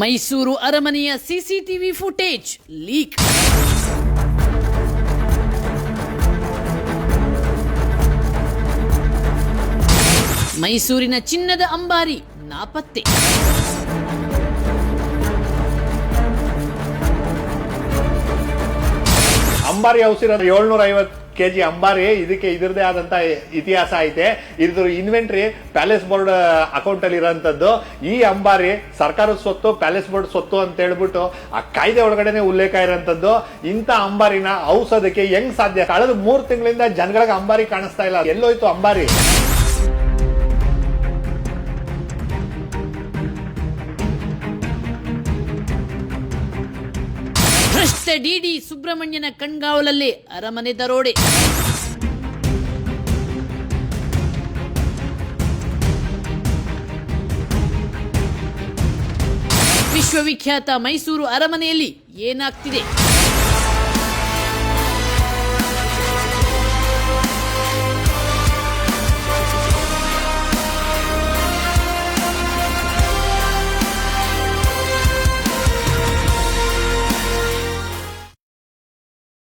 ಮೈಸೂರು ಅರಮನೆಯ CCTV footage leak. ಮೈಸೂರಿನ ಚಿನ್ನದ ಅಂಬಾರಿ ನಾಪತ್ತೆ. ಅಂಬಾರಿ ಹೌಸ್ ಇರೋದು 750 kg ಅಂಬಾರಿ. ಇದಕ್ಕೆ ಇದರದೇ ಆದಂತ ಇತಿಹಾಸ ಐತೆ. ಇದ್ರ ಇನ್ವೆಂಟ್ರಿ ಪ್ಯಾಲೇಸ್ ಬೋರ್ಡ್ ಅಕೌಂಟ್ ಅಲ್ಲಿ ಇರೋಂಥದ್ದು. ಈ ಅಂಬಾರಿ ಸರ್ಕಾರದ ಸ್ವತ್ತು, ಪ್ಯಾಲೇಸ್ ಬೋರ್ಡ್ ಸ್ವತ್ತು ಅಂತ ಹೇಳ್ಬಿಟ್ಟು ಆ ಕಾಯ್ದೆ ಒಳಗಡೆನೆ ಉಲ್ಲೇಖ ಇರೋಂಥದ್ದು. ಇಂಥ ಅಂಬಾರಿನ ಔಷಧಕ್ಕೆ ಹೆಂಗ್ ಸಾಧ್ಯ? ಕಳೆದ 3 ತಿಂಗಳಿಂದ ಜನಗಳಿಗೆ ಅಂಬಾರಿ ಕಾಣಿಸ್ತಾ ಇಲ್ಲ. ಎಲ್ಲೋಯ್ತು ಅಂಬಾರಿ? ಭ್ರಷ್ಟ ಡಿಡಿ ಸುಬ್ರಹ್ಮಣ್ಯನ ಕಣ್ಗಾವಲಲ್ಲಿ ಅರಮನೆ ದರೋಡೆ. ವಿಶ್ವವಿಖ್ಯಾತ ಮೈಸೂರು ಅರಮನೆಯಲ್ಲಿ ಏನಾಗ್ತಿದೆ?